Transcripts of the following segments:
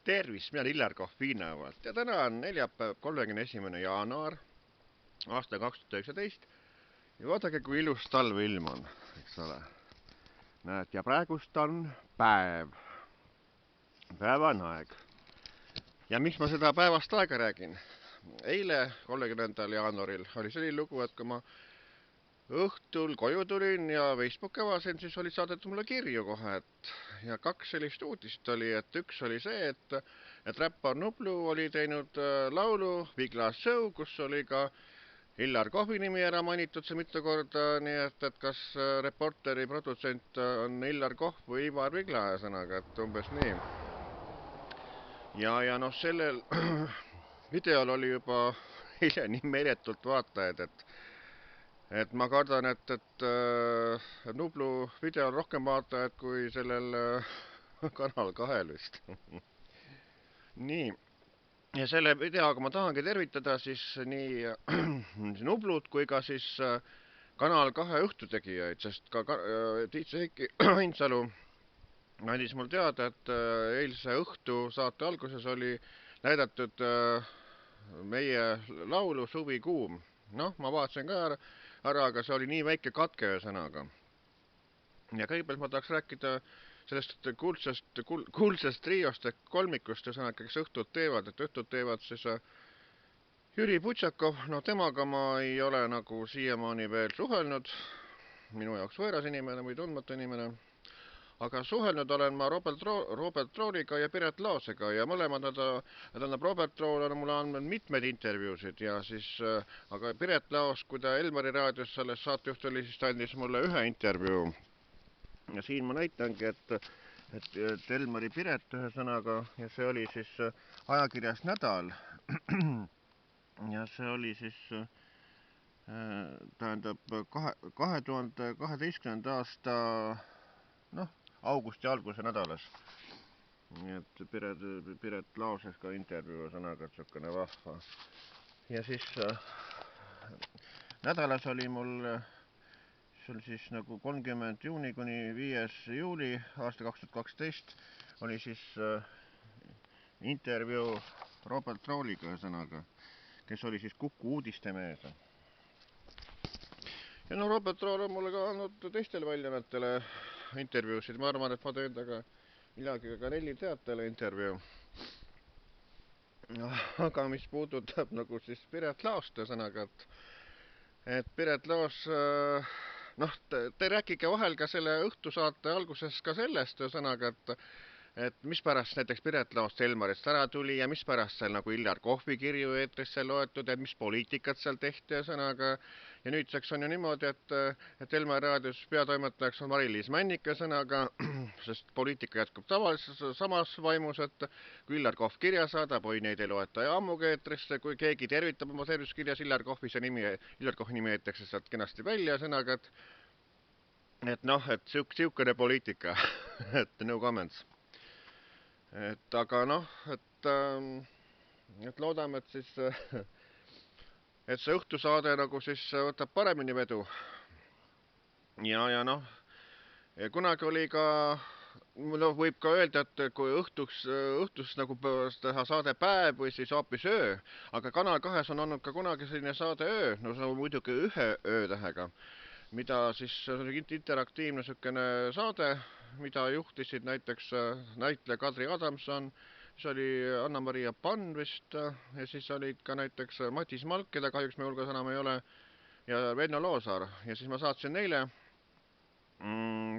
Tervist, mina olen Illar Kohviinavalt ja täna on neljapäev, 31. jaanuar aasta 2019 ja vaadake, kui ilus talveilm on, eks ole. Näed, ja praegust on päevanaeg. Ja miks ma seda päevast aega räägin? Eile, 30. jaanuaril oli selline lugu, et kui ma õhtul koju tulin ja Facebooki avasin, siis oli saadetud mulle kirju kohe, ja kaks sellist uudist oli, et üks oli see, et räppar Nublu oli teinud laulu Big Glass Show, kus oli ka Illar Kohvi nimi ära mainitud see mitu korda, nii et kas Reporteri produtsent on Illar Kohv või Ivar Vigla, sõnaga, et umbes nii. Ja noh, sellel videol oli juba eile nii meeletult vaatajaid, et ma kardan, et Nublu videol rohkem vaatajaid kui sellel Kanal 2 vist. Nii, ja selle videoga ma tahangi tervitada siis nii Nublut kui ka siis Kanal 2 õhtutegijaid, sest ka Tiit Heiki Ainsalu andis mul teada, et eilse õhtu saate alguses oli näidatud meie laulu Suvi kuum. Noh, ma vaatasin ka ära, aga see oli nii väike katke ühesõnaga. Ja kõigepealt ma tahaks rääkida sellest kuulsast triost ehk kolmikust, ühesõnaga, kes õhtut teevad, et õhtut teevad siis Jüri Putšakov, no temaga ma ei ole nagu siiamaani veel suhelnud, minu jaoks võõras inimene või tundmatu inimene, aga suhelnud olen ma Robert Trooliga ja Piret Laosega ja mõlemad Robert Trool on mulle andnud mitmeid intervjuusid ja siis, aga Piret Laos, kui ta Elmari raadios selles saatejuht oli, siis ta andis mulle ühe intervjuu. Ja siin ma näitangi, et Elmari Piret ühesõnaga, ja see oli siis ajakirjas Nädal. Ja see oli siis, tähendab, 2012. aasta, noh, augusti alguse nädalas. Nii et Piret Laoses ka intervjuu sõnaga, et sükene vahva. Ja siis nädalas oli mul, see oli siis nagu 30. juuni kuni 5. juuli aasta 2012 oli siis intervjuu Robert Trooliga sõnaga, kes oli siis Kuku uudistemees. Ja no Robert Trool on mulle ka andnud teistele väljaannetele intervjuusid, ma arvan, et ma teen taga millalgi ka Nelli Teatele intervjuu. Aga mis puudutab nagu siis Piret Laost sõnaga, et Piret Laos, noh, te rääkige vahel ka selle õhtusaate alguses ka sellest sõnaga, et mis pärast näiteks Piret Laost Elmarist ära tuli ja mis pärast seal nagu Illar Kohvi kirju eetrisse loetud, et mis poliitikat seal tehti sõnaga. Ja nüüdseks on ju niimoodi, et Elmari raadios peatoimetajaks on Mari-Liis Männike sõnaga, sest poliitika jätkub tavalises samas vaimus, et kui Illar Kohv kirja saadab, oi neid ei loeta ja ammugi eetrisse, kui keegi tervitab oma terviskirjas Illar Kohvi, see nimi, Illar Kohvi nimi eetakse sealt kenasti välja sõnaga, et noh, et siukene poliitika, et no comments. Et aga noh, et loodame, et siis et see õhtusaade nagu siis võtab paremini vedu. Ja noh, kunagi oli ka, no võib ka öelda, et kui õhtus nagu teha saade päev või siis hoopis öö, aga Kanal 2 on olnud ka kunagi selline saade öö, no see on muidugi ühe öötähega, mida siis interaktiivne sükene saade, mida juhtisid näiteks näitleja Kadri Adamson, siis oli Anna-Maria Pann vist ja siis olid ka näiteks Matis Malk, keda kahjuks me hulgas enam ei ole, ja Venno Loosaar. Ja siis ma saatsin neile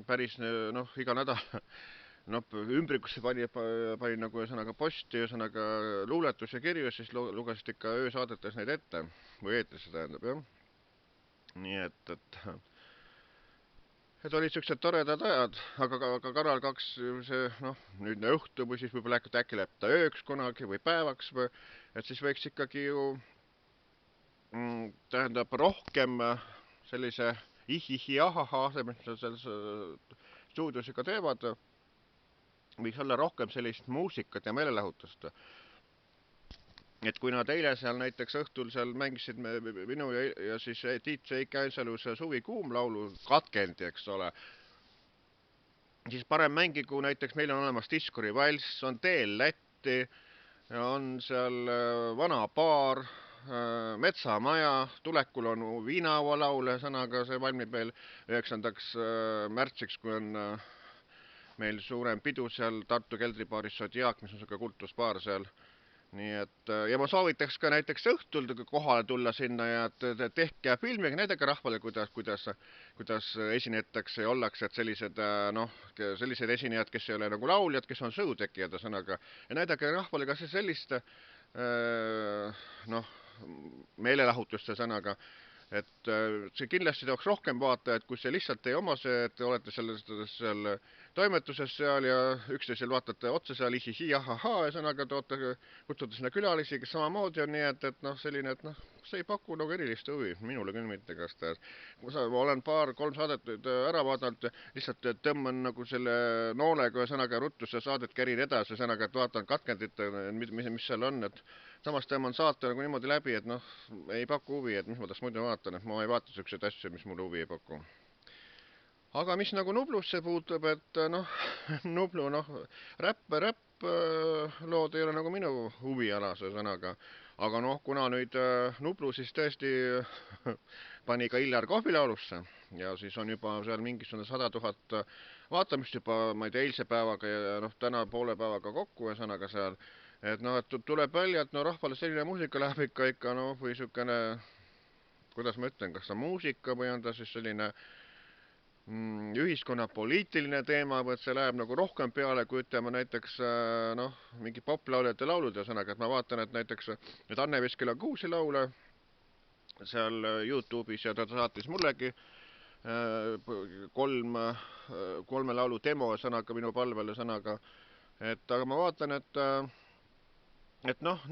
päris, noh, iga nädal ümbrikusse panin nagu ühesõnaga posti, ühesõnaga luuletus ja kirju, siis lugesid ikka öösaadetes neid ette, või eetrisse tähendab, jah. Nii et olid siuksed toredad ajad, aga Kanal 2, see, noh, nüüdne õhtu või siis võib-olla äkki läheb ta ööks kunagi või päevaks või, et siis võiks ikkagi ju, tähendab, rohkem sellise ahaha asemel, mis selles stuudios ikka teevad, võiks olla rohkem sellist muusikat ja meelelahutust. Et kui nad eile seal näiteks õhtul seal mängisid minu ja siis Tiit Heiki Ainsalu Suvi kuum laulu katkendi, eks ole, siis parem mängigu näiteks meil on olemas Diskuri valss, on Teel Lätt, lahti, on seal vana baar, metsamaja, tulekul on viinaaualaul, sõnaga see valmib meil 9. märtsiks, kui on meil suurem pidu seal Tartu keldribaaris Zodiac, mis on selline kultusbaar seal. Nii et, ja ma soovitaks ka näiteks õhtul kohale tulla sinna ja tehke ja filmige, näidake rahvale, kuidas esinetakse ja ollakse, et sellised, sellised esinejad, kes ei ole nagu lauljad, kes on showtekijad, sõnaga, ja näidake rahvale ka sellist, meelelahutuste sõnaga, et see kindlasti tooks rohkem vaatajaid, kui see lihtsalt ei oma see, et te olete seal toimetuses seal ja üksteisel vaatate otsa seal ihihi, ahahaa, ja sõnaga kutsute sinna külalisi, kes samamoodi on, nii et selline, et see ei paku nagu erilist huvi, minule küll mitte, kas ta, ma olen 2-3 saadet ära vaadanud, lihtsalt tõmban nagu selle noolega ja sõnaga ruttu see saadet kärin edasi, sõnaga, et vaatan katkendit, mis seal on, et samas tõmban saate nagu niimoodi läbi, et ei paku huvi, et mis ma tast muidu vaatan, et ma ei vaata selliseid asju, mis mulle huvi ei paku. Aga mis nagu Nublusse puutub, et Nublu, räpp lood ei ole nagu minu huvialase sõnaga. Aga kuna nüüd Nublu siis tõesti pani ka Illar Kohvilaulusse ja siis on juba seal mingisugune 100 000 vaatamist juba, ma ei tea, eilse päevaga ja täna poole päevaga kokku ja sõnaga seal. Et et tuleb välja, et rahvale selline muusika läheb ikka, või sükene, kuidas ma ütlen, kas ta muusika või on ta siis selline ühiskonna poliitiline teema, või et see läheb nagu rohkem peale, kui ütleme näiteks mingi poplauljate laulud ja sõnaga, et ma vaatan, et näiteks et Anne Veskila Kuusi laule seal YouTube'is ja ta saatis mullegi 3 laulu demo sõnaga minu palvele sõnaga, et aga ma vaatan, et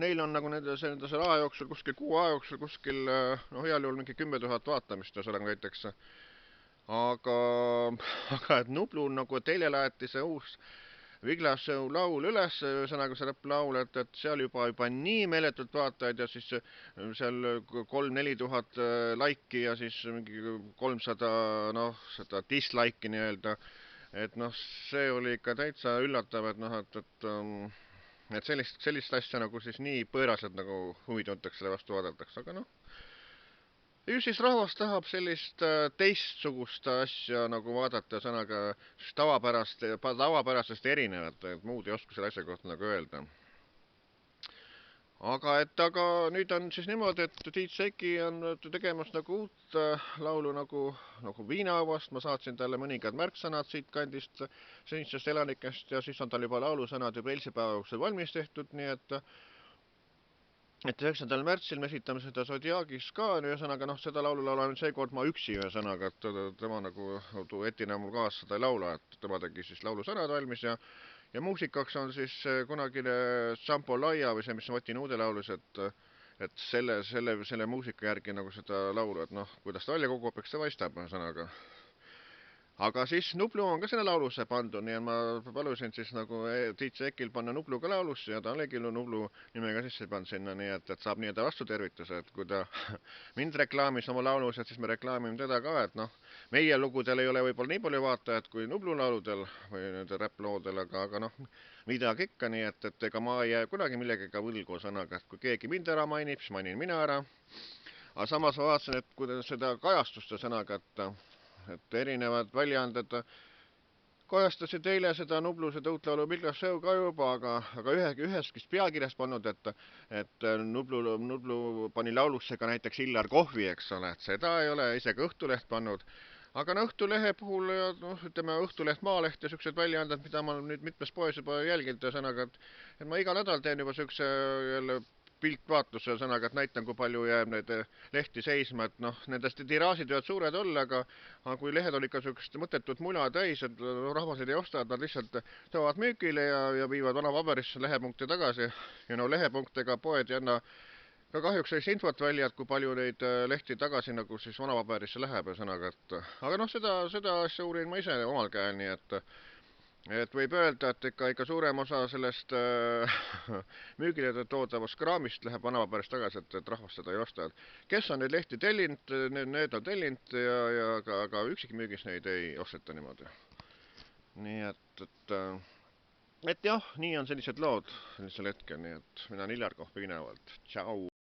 neil on nagu selle aja jooksul, kuskil 6 aja jooksul, kuskil heal juhul mingi 10 000 vaatamist ja sellega näiteks. Aga et Nublu nagu teile laeti see uus Viglasõu laul üles, sõnaga see laul, et seal juba nii meeletult vaatajaid ja siis seal 3-4 tuhat laiki ja siis mingi 300 seda dislike'i nii-öelda, et see oli ikka täitsa üllatav, et sellist asja nagu siis nii pööraselt nagu huvi tuntakse selle vastu vaadatakse, aga ju siis rahvas tahab sellist teistsugust asja nagu vaadata sõnaga tavapärasest erinevat, et muud ei oska selle asja kohta nagu öelda. Aga nüüd on siis niimoodi, et Tiit Seki on tegemas nagu uut laulu nagu Viinaauast, ma saatsin talle mõningad märksõnad siit kandist senistest elanikest ja siis on tal juba laulusõnad juba eilse päeva jooksul valmis tehtud, nii et 9. märtsil me esitame seda Zodiac'is ka, ühesõnaga seda laulu laulan seekord ma üksi ühesõnaga, et tema nagu etina mul kaasa seda ei laula, et tema tegi siis laulusõnad valmis ja muusikaks on siis kunagine Sampo Laia või see, mis Mati Nuude laulus, et selle muusika järgi nagu seda laulu, et kuidas ta välja kogub, eks see paistab ühesõnaga. Aga siis Nublu on ka selle laulusse pandud, nii et ma palusin siis nagu Tiit Sekil panna Nublu ka laulusse ja ta oligi Nublu nimega sisse pannud sinna, nii et saab nii-öelda vastutervituse, et kui ta mind reklaamis oma laulus, et siis me reklaamime teda ka, et meie lugudel ei ole võib-olla nii palju vaatajad kui Nublu lauludel või nende räpploodel, aga midagi ikka, nii et ega ma ei jää kunagi millegagi võlgu sõnaga, et kui keegi mind ära mainib, siis mainin mina ära. Aga samas ma vaatasin, et kuidas seda kajastuste sõnaga, et erinevad väljaanded kajastasid eile seda Nublu, seda uut laulu Viglasõu ka juba, aga üheski pealkirjas pannud, et Nublu pani laulusse ka näiteks Illar Kohvi, eks ole, et seda ei ole isegi Õhtuleht pannud. Aga Õhtulehe puhul, ütleme Õhtuleht, Maaleht ja sellised väljaanded, mida ma nüüd mitmes poes juba jälginud, sõnaga, et ma iga nädal teen juba sellise jälle piltvaatluse sõnaga, et näitan, kui palju jääb neid lehti seisma, et nendest tiraažid võivad suured olla, aga kui lehed on ikka sellist mõttetut mula täis, et rahvased ei osta, et nad lihtsalt toovad müügile ja viivad vana paberisse lehepunkte tagasi ja lehepunktega poed ei anna ka kahjuks sellist infot välja, et kui palju neid lehti tagasi nagu siis vana paberisse läheb ja sõnaga, aga seda asja uurin ma ise omal käel, nii et võib öelda, et ikka suurem osa sellest müügile toodavast kraamist läheb vanapaberist tagasi, et rahvas seda ei osta. Kes on neid lehti tellinud, need on tellinud ja ka üksikmüügis neid ei osteta niimoodi. Nii et et jah, nii on sellised lood sellisel hetkel, nii et mina olen Iljar Kohv Piinevalt, tšau!